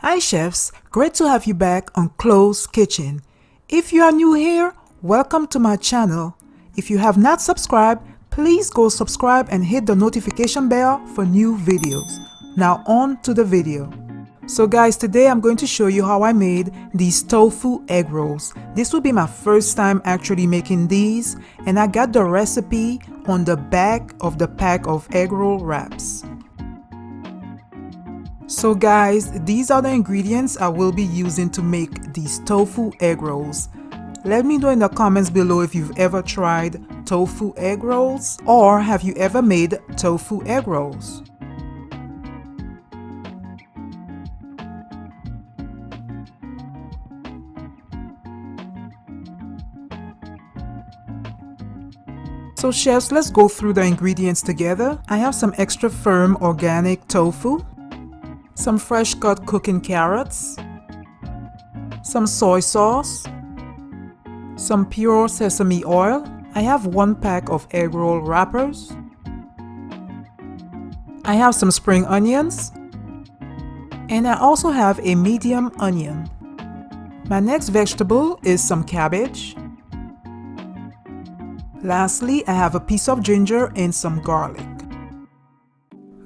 Hi chefs, great to have you back on Closkitchen. If you are new here, welcome to my channel. If you have not subscribed, please go subscribe and hit the notification bell for new videos. Now on to the video. So guys, today I'm going to show you how I made these tofu egg rolls. This will be my first time actually making these, and I got the recipe on the back of the pack of egg roll wraps. So guys, these are the ingredients I will be using to make these tofu egg rolls. Let me know in the comments below if you've ever tried tofu egg rolls, or have you ever made tofu egg rolls. So chefs, let's go through the ingredients together. I have some extra firm organic tofu, some fresh cut cooking carrots, some soy sauce, some pure sesame oil. I have 1 pack of egg roll wrappers. I have some spring onions, and I also have a medium onion. My next vegetable is some cabbage. Lastly, I have a piece of ginger and some garlic.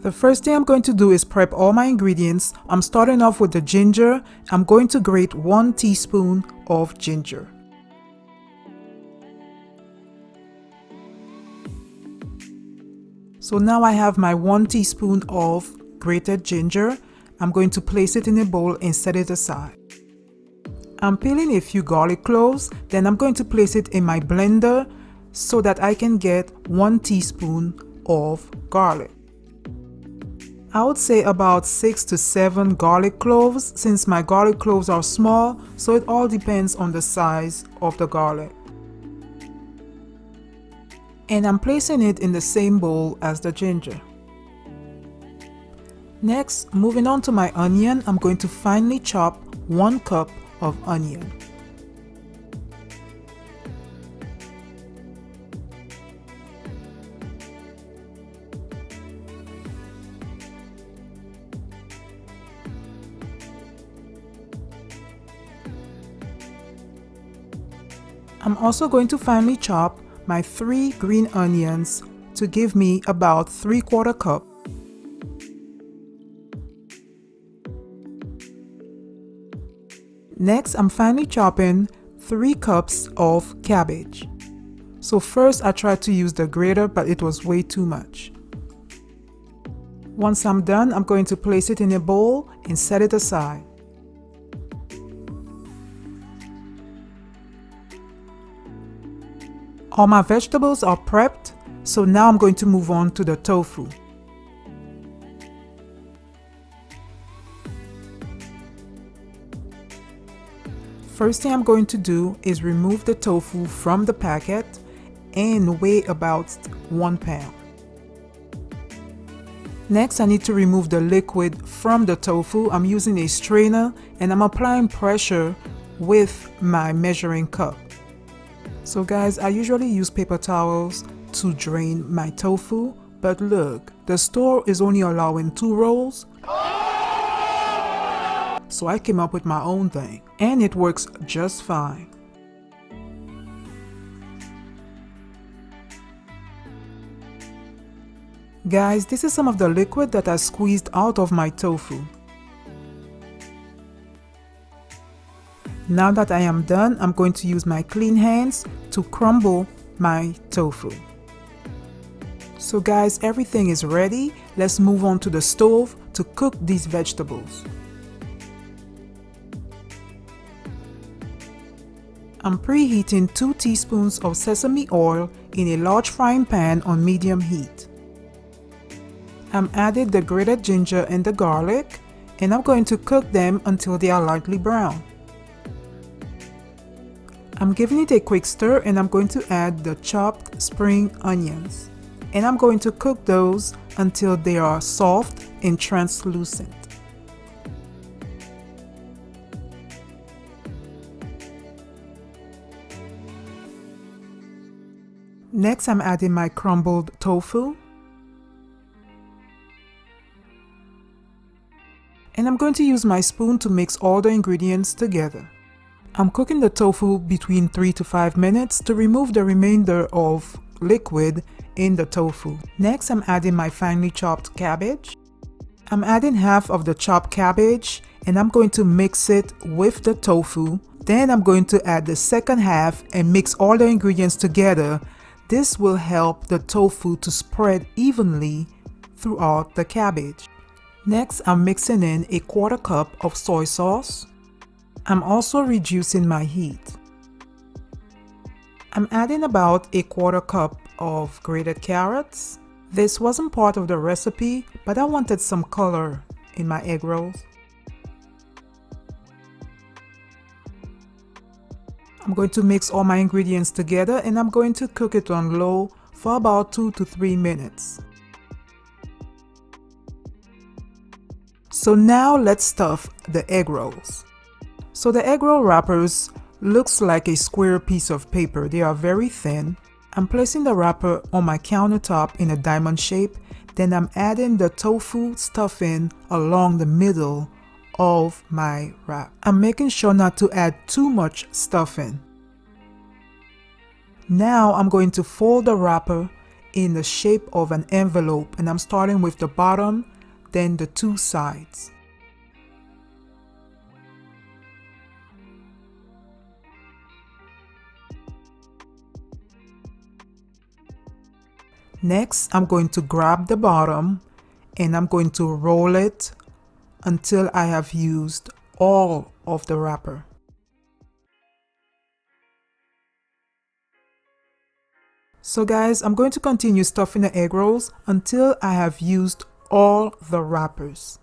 The first thing I'm going to do is prep all my ingredients. I'm starting off with the ginger. I'm going to grate 1 teaspoon of ginger. So now I have my 1 teaspoon of grated ginger. I'm going to place it in a bowl and set it aside. I'm peeling a few garlic cloves, then I'm going to place it in my blender so that I can get 1 teaspoon of garlic. I would say about 6 to 7 garlic cloves, since my garlic cloves are small, so it all depends on the size of the garlic. And I'm placing it in the same bowl as the ginger. Next, moving on to my onion, I'm going to finely chop 1 cup of onion. I'm also going to finely chop my 3 green onions to give me about 3/4 cup. Next, I'm finely chopping 3 cups of cabbage. So first I tried to use the grater, but it was way too much. Once I'm done, I'm going to place it in a bowl and set it aside. All my vegetables are prepped, so now I'm going to move on to the tofu. First thing I'm going to do is remove the tofu from the packet and weigh about 1 pound. Next, I need to remove the liquid from the tofu. I'm using a strainer and I'm applying pressure with my measuring cup. So guys, I usually use paper towels to drain my tofu, but look, the store is only allowing 2 rolls. So I came up with my own thing, and it works just fine. Guys, this is some of the liquid that I squeezed out of my tofu. Now that I am done, I'm going to use my clean hands to crumble my tofu. So guys, everything is ready. Let's move on to the stove to cook these vegetables. I'm preheating 2 teaspoons of sesame oil in a large frying pan on medium heat. I'm adding the grated ginger and the garlic, and I'm going to cook them until they are lightly brown. I'm giving it a quick stir, and I'm going to add the chopped spring onions. And I'm going to cook those until they are soft and translucent. Next, I'm adding my crumbled tofu. and I'm going to use my spoon to mix all the ingredients together. I'm cooking the tofu between 3 to 5 minutes to remove the remainder of liquid in the tofu. Next, I'm adding my finely chopped cabbage. I'm adding half of the chopped cabbage and I'm going to mix it with the tofu. Then I'm going to add the second half and mix all the ingredients together. This will help the tofu to spread evenly throughout the cabbage. Next, I'm mixing in a 1/4 cup of soy sauce. I'm also reducing my heat. I'm adding about a 1/4 cup of grated carrots. This wasn't part of the recipe, but I wanted some color in my egg rolls. I'm going to mix all my ingredients together and I'm going to cook it on low for about 2 to 3 minutes. So now let's stuff the egg rolls. So the egg roll wrappers looks like a square piece of paper. They are very thin. I'm placing the wrapper on my countertop in a diamond shape. Then I'm adding the tofu stuffing along the middle of my wrap. I'm making sure not to add too much stuffing. Now I'm going to fold the wrapper in the shape of an envelope, and I'm starting with the bottom, then the 2 sides. Next, I'm going to grab the bottom and I'm going to roll it until I have used all of the wrapper. So guys, I'm going to continue stuffing the egg rolls until I have used all the wrappers.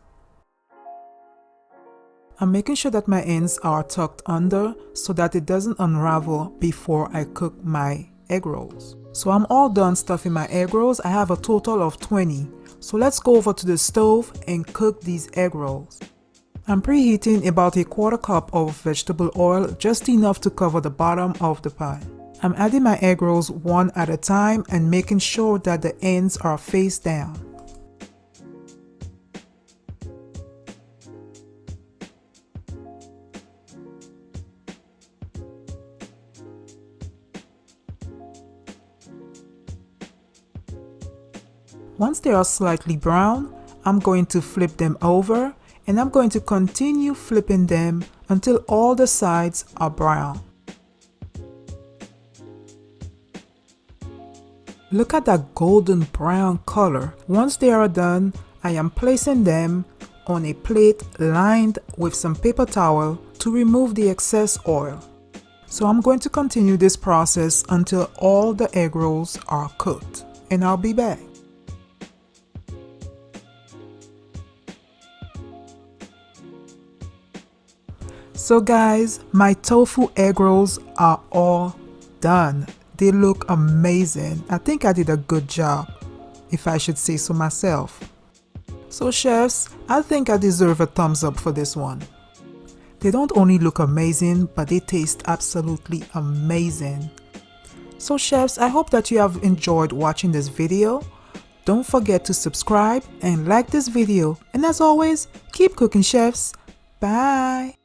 I'm making sure that my ends are tucked under so that it doesn't unravel before I cook my egg rolls. So I'm all done stuffing my egg rolls. I have a total of 20. So let's go over to the stove and cook these egg rolls. I'm preheating about a 1/4 cup of vegetable oil, just enough to cover the bottom of the pan. I'm adding my egg rolls one at a time and making sure that the ends are face down. Once they are slightly brown, I'm going to flip them over and I'm going to continue flipping them until all the sides are brown. Look at that golden brown color. Once they are done, I am placing them on a plate lined with some paper towel to remove the excess oil. So I'm going to continue this process until all the egg rolls are cooked, and I'll be back. So guys, my tofu egg rolls are all done. They look amazing. I think I did a good job, if I should say so myself. So chefs, I think I deserve a thumbs up for this one. They don't only look amazing, but they taste absolutely amazing. So chefs, I hope that you have enjoyed watching this video. Don't forget to subscribe and like this video. And as always, keep cooking chefs. Bye.